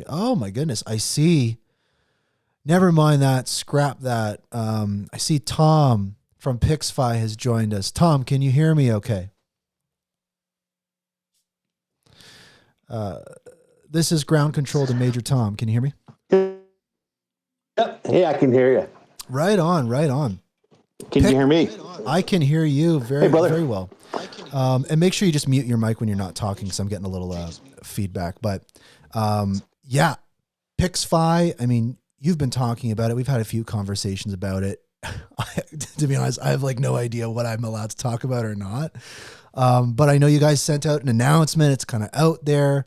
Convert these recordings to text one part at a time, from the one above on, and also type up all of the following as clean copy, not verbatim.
Oh my goodness. I see. Never mind that. Scrap that. I see Tom from PixFi has joined us. Tom, can you hear me okay? This is ground control to Major Tom. Can you hear me? Yep. Hey, I can hear you. Right on, right on. Can you hear me? I can hear you very, brother. very well. And make sure you just mute your mic when you're not talking, because I'm getting a little feedback. But yeah, PixFi, I mean, you've been talking about it. We've had a few conversations about it. To be honest, I have like no idea what I'm allowed to talk about or not. But I know you guys sent out an announcement. It's kind of out there.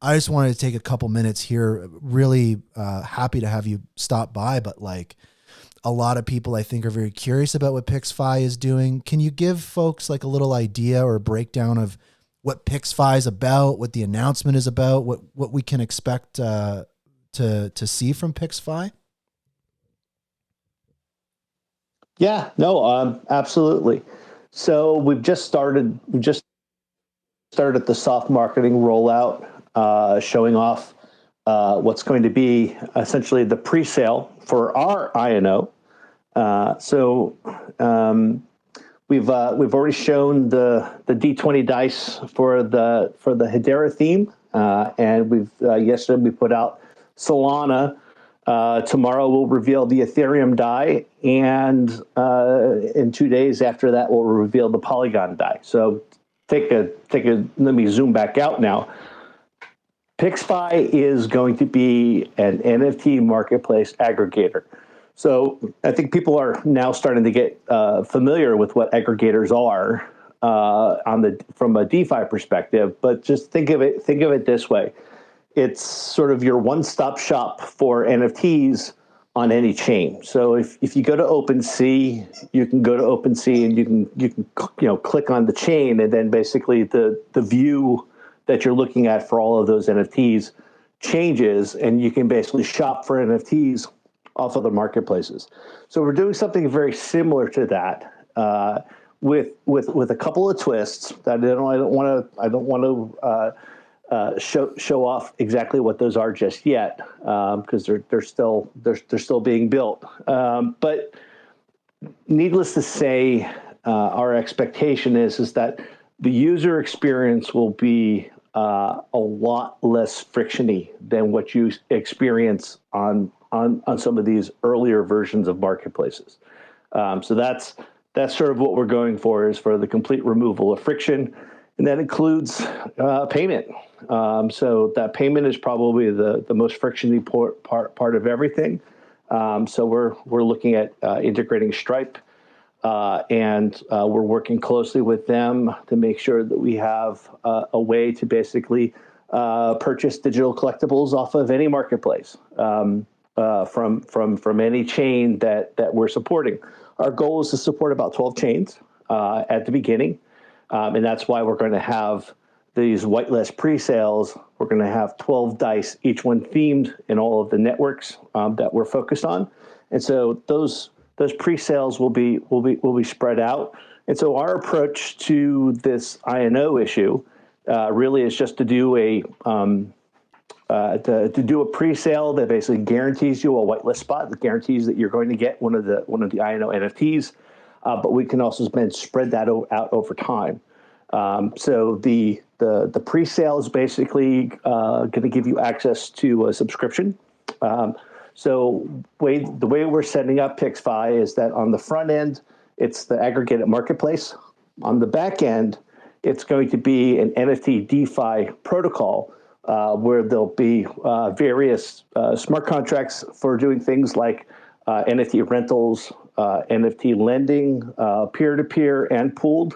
I just wanted to take a couple minutes here. Really happy to have you stop by. But like a lot of people, I think, are very curious about what PixFi is doing. Can you give folks like a little idea or a breakdown of what PixFi is about, what the announcement is about, what we can expect to see from PixFi? Yeah, no, absolutely. So we've just started the soft marketing rollout, showing off what's going to be essentially the pre-sale for our INO. We've already shown the D20 dice for the Hedera theme, and we've yesterday we put out Solana. Tomorrow we'll reveal the Ethereum die, and in 2 days after that we'll reveal the Polygon die. So let me zoom back out now. PixFi is going to be an NFT marketplace aggregator. So I think people are now starting to get familiar with what aggregators are from a DeFi perspective. But just think of it this way: it's sort of your one-stop shop for NFTs on any chain. So if you go to OpenSea, you can go to OpenSea and you can click on the chain, and then basically the view that you're looking at for all of those NFTs changes, and you can basically shop for NFTs off other marketplaces. So we're doing something very similar to that, with a couple of twists that I don't want to show off exactly what those are just yet, because they're still being built. But needless to say, our expectation is that the user experience will be a lot less frictiony than what you experience on some of these earlier versions of marketplaces. So that's sort of what we're going for, is for the complete removal of friction, and that includes payment. So that payment is probably the most frictiony part of everything. So we're looking at integrating Stripe. And we're working closely with them to make sure that we have a way to basically purchase digital collectibles off of any marketplace, from any chain that we're supporting. Our goal is to support about 12 chains at the beginning, and that's why we're going to have these whitelist pre-sales. We're going to have 12 dice, each one themed in all of the networks that we're focused on, and so those pre-sales will be spread out. And so our approach to this INO issue really is just to do a pre-sale that basically guarantees you a whitelist spot, that guarantees that you're going to get one of the INO NFTs, but we can also then spread that out over time. So the pre-sale is basically going to give you access to a subscription. So the way we're setting up PixFi is that on the front end, it's the aggregated marketplace. On the back end, it's going to be an NFT DeFi protocol where there'll be various smart contracts for doing things like NFT rentals, NFT lending, peer-to-peer and pooled,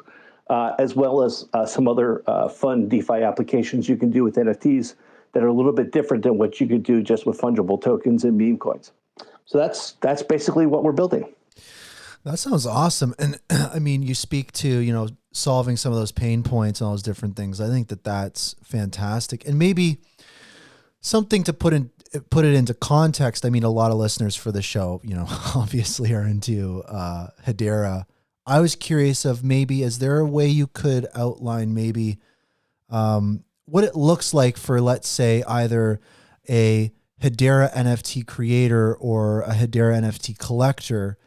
as well as some other fun DeFi applications you can do with NFTs that are a little bit different than what you could do just with fungible tokens and meme coins. So that's basically what we're building. That sounds awesome. And I mean, you speak to, solving some of those pain points and all those different things. I think that's fantastic. And maybe something to put it into context. I mean, a lot of listeners for the show, obviously are into Hedera. I was curious of maybe, is there a way you could outline maybe what it looks like for, let's say, either a Hedera NFT creator or a Hedera NFT collector,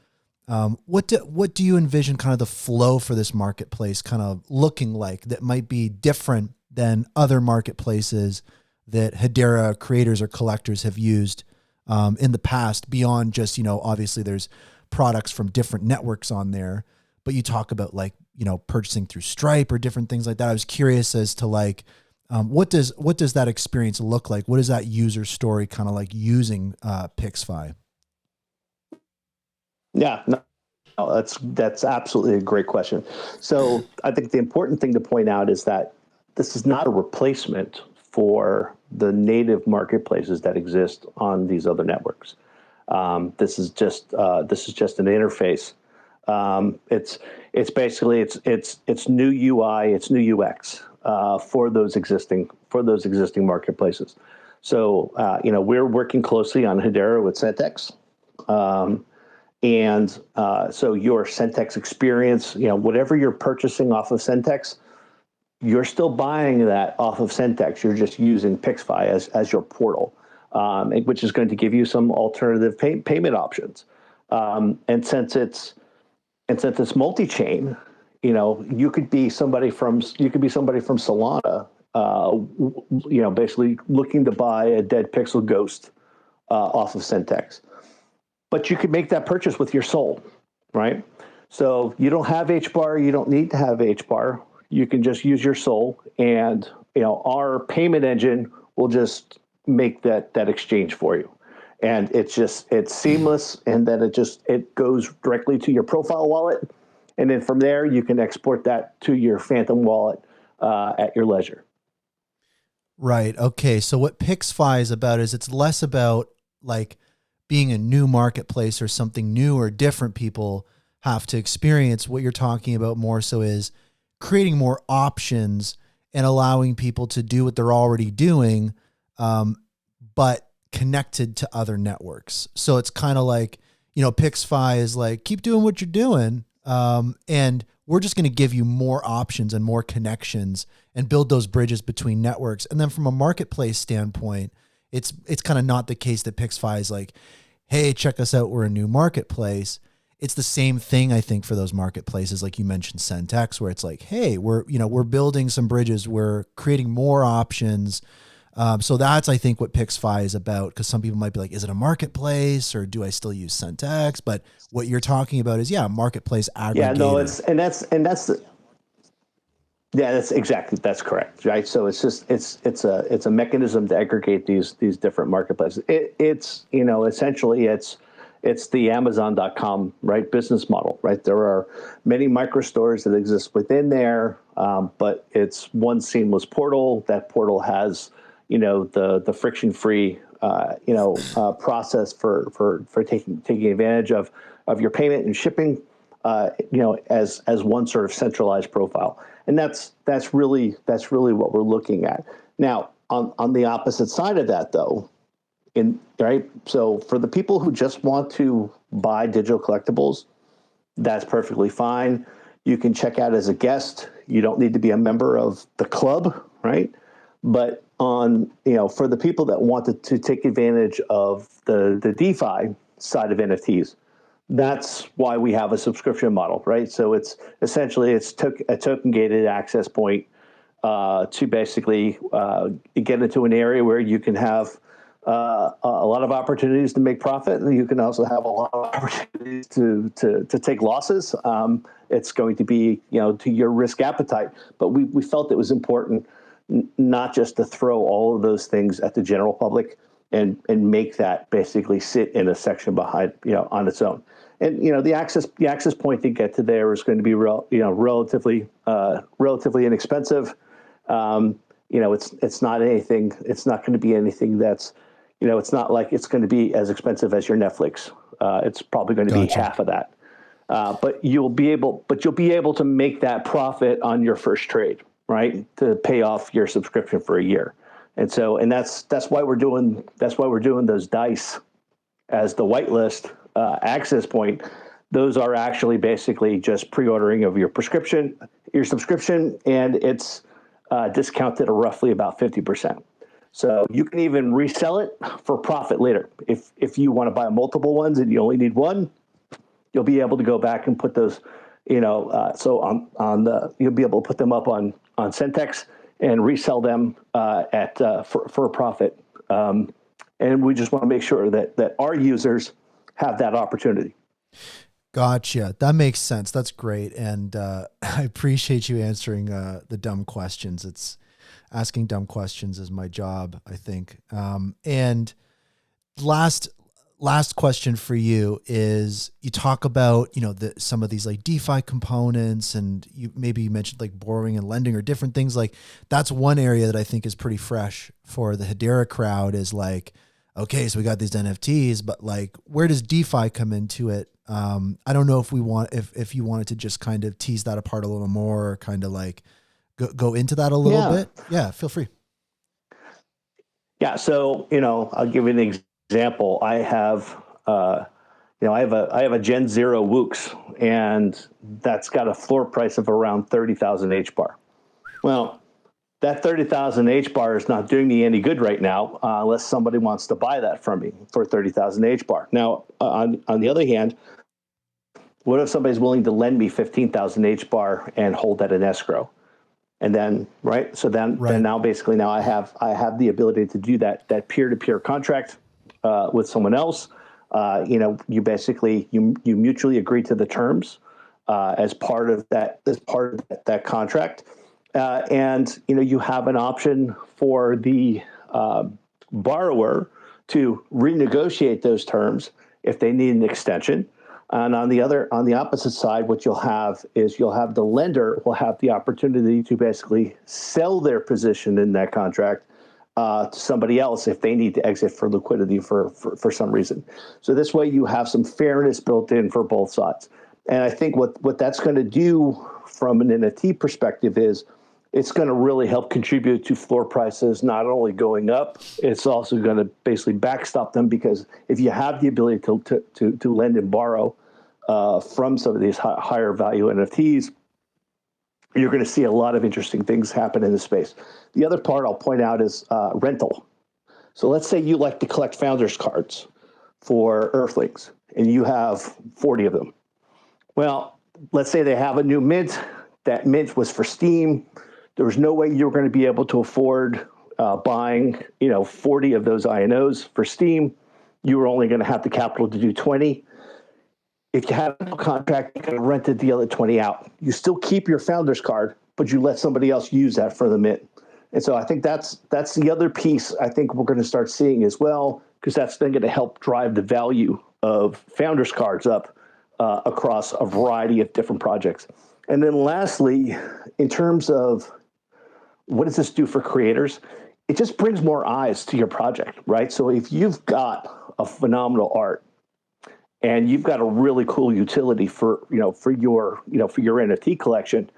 what do you envision kind of the flow for this marketplace kind of looking like that might be different than other marketplaces that Hedera creators or collectors have used in the past, beyond just, obviously there's products from different networks on there, but you talk about like, purchasing through Stripe or different things like that. I was curious as to like, what does that experience look like? What is that user story kind of like using PixFi? Yeah, no, that's absolutely a great question. So I think the important thing to point out is that this is not a replacement for the native marketplaces that exist on these other networks. This is just an interface. It's basically it's new UI, it's new UX for those existing marketplaces. So we're working closely on Hedera with Centex. So your Centex experience, whatever you're purchasing off of Centex, you're still buying that off of Centex. You're just using PixFi as your portal, which is going to give you some alternative payment options. And since it's multi-chain, you could be somebody from Solana, basically looking to buy a dead pixel ghost off of Centex. But you could make that purchase with your soul, right? So you don't have HBAR, you don't need to have HBAR. You can just use your soul, and our payment engine will just make that exchange for you. And it's seamless, and then it goes directly to your profile wallet, and then from there you can export that to your Phantom wallet at your leisure. Right. Okay. So what PixFi is about is it's less about like being a new marketplace or something new or different people have to experience. What you're talking about more so is creating more options and allowing people to do what they're already doing, but connected to other networks. So it's kind of like, PixFi is like, keep doing what you're doing. And we're just going to give you more options and more connections and build those bridges between networks. And then from a marketplace standpoint, it's kind of not the case that PixFi is like, hey, check us out, we're a new marketplace. It's the same thing, I think, for those marketplaces, like you mentioned, Centex, where it's like, hey, we're building some bridges, we're creating more options. So that's, I think, what PixFi is about, because some people might be like, is it a marketplace or do I still use Centex? But what you're talking about is, marketplace aggregator. Yeah, no, that's correct, right? So it's a mechanism to aggregate these different marketplaces. It's essentially it's the Amazon.com, right, business model, right? There are many microstores that exist within there, but it's one seamless portal. That portal has the friction-free process for taking advantage of your payment and shipping, as one sort of centralized profile. And that's really what we're looking at. Now, on the opposite side of that, though, so for the people who just want to buy digital collectibles, that's perfectly fine. You can check out as a guest. You don't need to be a member of the club, right? But for the people that wanted to take advantage of the DeFi side of NFTs, that's why we have a subscription model, right? So it's essentially a token gated access point to basically get into an area where you can have a lot of opportunities to make profit, and you can also have a lot of opportunities to take losses. It's going to be to your risk appetite, but we felt it was important not just to throw all of those things at the general public and make that basically sit in a section behind on its own. And the access point to get to there is going to be relatively inexpensive. It's not anything. It's not going to be anything that's it's not like it's going to be as expensive as your Netflix. It's probably going to be half of that. But you'll be able to make that profit on your first trade, right? To pay off your subscription for a year. And that's why we're doing those dice as the whitelist access point. Those are actually basically just pre-ordering of your subscription, and it's discounted at roughly about 50%. So you can even resell it for profit later. If you want to buy multiple ones and you only need one, you'll be able to go back and put those, so you'll be able to put them up on Centex and resell them for a profit. And we just want to make sure that our users have that opportunity. Gotcha. That makes sense. That's great. And I appreciate you answering the dumb questions. It's asking dumb questions is my job, I think. And last question for you is, you talk about, some of these like DeFi components, and you mentioned like borrowing and lending or different things. Like, that's one area that I think is pretty fresh for the Hedera crowd, is like, okay, so we got these NFTs, but like, where does DeFi come into it? I don't know if if you wanted to just kind of tease that apart a little more, or kind of like go into that a little bit. Yeah, feel free. Yeah. So, I'll give you an example. I have a Gen Zero Woox, and that's got a floor price of around 30,000 HBAR. Well, that 30,000 HBAR is not doing me any good right now, unless somebody wants to buy that from me for 30,000 HBAR. Now, on the other hand, what if somebody's willing to lend me 15,000 HBAR and hold that in escrow? And then, right. So then now basically I have the ability to do that peer-to-peer contract with someone else. You basically, you mutually agree to the terms as part of that contract. And you have an option for the borrower to renegotiate those terms if they need an extension. And on the opposite side, what you'll have is the lender will have the opportunity to basically sell their position in that contract to somebody else if they need to exit for liquidity for some reason. So this way you have some fairness built in for both sides. And I think what that's going to do from an NFT perspective is it's going to really help contribute to floor prices not only going up, it's also going to basically backstop them, because if you have the ability to lend and borrow from some of these higher value NFTs, you're going to see a lot of interesting things happen in the space. The other part I'll point out is rental. So let's say you like to collect founders cards for Earthlings, and you have 40 of them. Well, let's say they have a new mint. That mint was for Steam. There was no way you were going to be able to afford buying 40 of those INOs for Steam. You were only going to have the capital to do 20. If you had a contract, you could have rented the other 20 out. You still keep your founder's card, but you let somebody else use that for the mint. And so I think that's the other piece I think we're going to start seeing as well, because that's then going to help drive the value of founder's cards up across a variety of different projects. And then lastly, in terms of what does this do for creators, it just brings more eyes to your project, right? So if you've got a phenomenal art, and you've got a really cool utility for your NFT collection,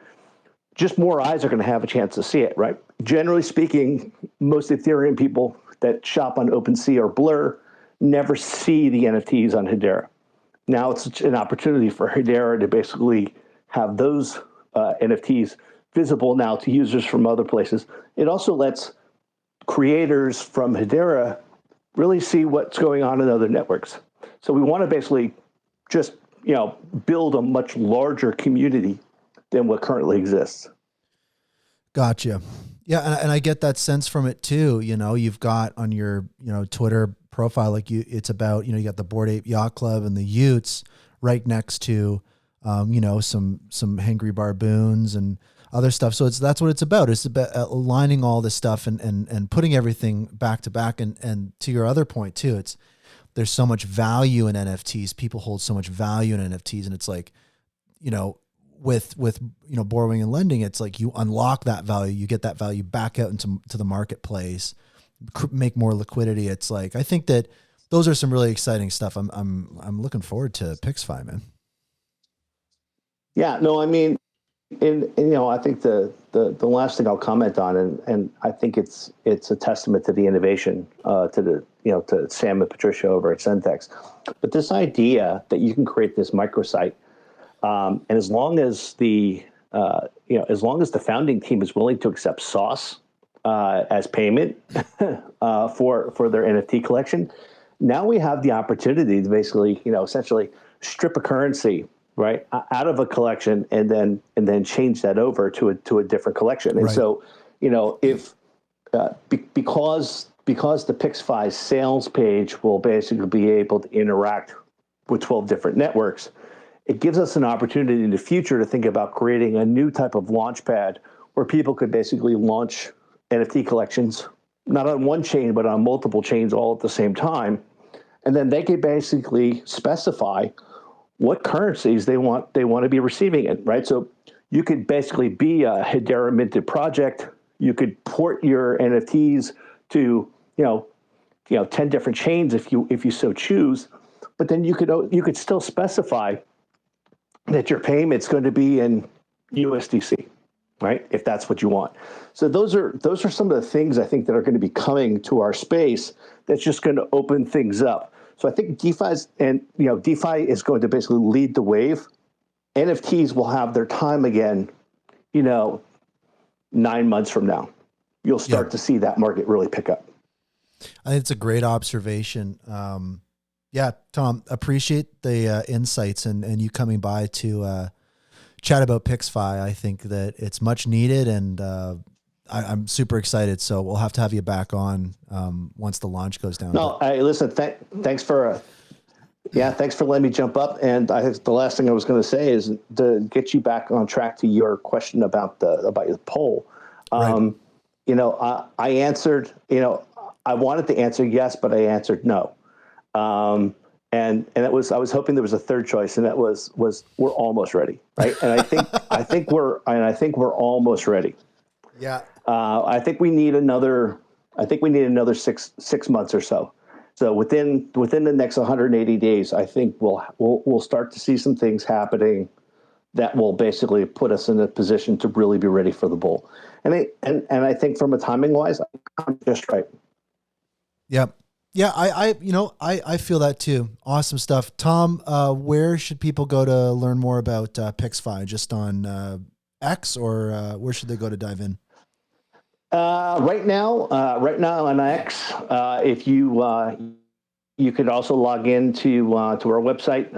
just more eyes are going to have a chance to see it, right? Generally speaking, most Ethereum people that shop on OpenSea or Blur never see the NFTs on Hedera. Now it's an opportunity for Hedera to basically have those NFTs visible now to users from other places. It also lets creators from Hedera really see what's going on in other networks. So we want to basically just, build a much larger community than what currently exists. Gotcha. Yeah. And I get that sense from it too. You've got on your, Twitter profile, like it's about, you got the Bored Ape Yacht Club and the Utes right next to, some hangry barboons and other stuff. So that's what it's about. It's about aligning all this stuff and putting everything back to back. And to your other point too, there's so much value in NFTs. People hold so much value in NFTs, and it's like, with borrowing and lending, it's like you unlock that value, you get that value back out into the marketplace, make more liquidity. It's like, I think that those are some really exciting stuff. I'm looking forward to PixFi, man. Yeah, no, I mean, I think the last thing I'll comment on, and I think it's a testament to the innovation, to Sam and Patricia over at Centex. But this idea that you can create this microsite, and as long as the founding team is willing to accept sauce, as payment for their NFT collection. Now we have the opportunity to basically, essentially strip a currency right out of a collection and then change that over to a different collection. And so, if because the PixFi sales page will basically be able to interact with 12 different networks, it gives us an opportunity in the future to think about creating a new type of launch pad where people could basically launch NFT collections, not on one chain, but on multiple chains all at the same time. And then they could basically specify what currencies they want to be receiving it, right? So you could basically be a Hedera minted project. You could port your NFTs to, 10 different chains if you so choose. But then you could still specify that your payment's going to be in USDC, right? If that's what you want. So those are some of the things I think that are going to be coming to our space that's just going to open things up. So I think DeFi is going to basically lead the wave. NFTs will have their time again, 9 months from now. You'll start to see that market really pick up. I think it's a great observation. Tom, appreciate the insights and you coming by to chat about PixFi. I think that it's much needed, and I'm super excited. So we'll have to have you back on once the launch goes down. No, listen. Thanks for letting me jump up. And I think the last thing I was going to say is to get you back on track to your question about the poll. Right. I answered. I wanted to answer yes, but I answered no. And it was, I was hoping there was a third choice, and that was we're almost ready, right? And I think we're almost ready. Yeah. I think we need another 6 months or so. So within the next 180 days, I think we'll start to see some things happening that will basically put us in a position to really be ready for the bull. And I think from a timing wise, I'm just right. Yep. Yeah, I feel that too. Awesome stuff. Tom, where should people go to learn more about PixFi? Just on X, or where should they go to dive in? Right now on X, if you could also log into to our website,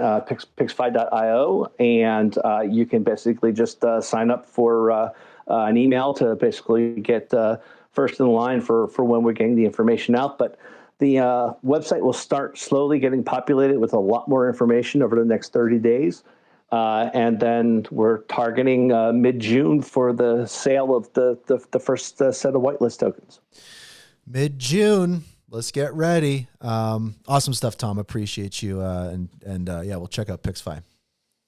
pixfi.io, and you can basically just sign up for an email to basically get first in line for when we're getting the information out. But the website will start slowly getting populated with a lot more information over the next 30 days. And then we're targeting mid-June for the sale of the first set of whitelist tokens. Mid-June. Let's get ready. Awesome stuff, Tom. Appreciate you. And we'll check out PixFi.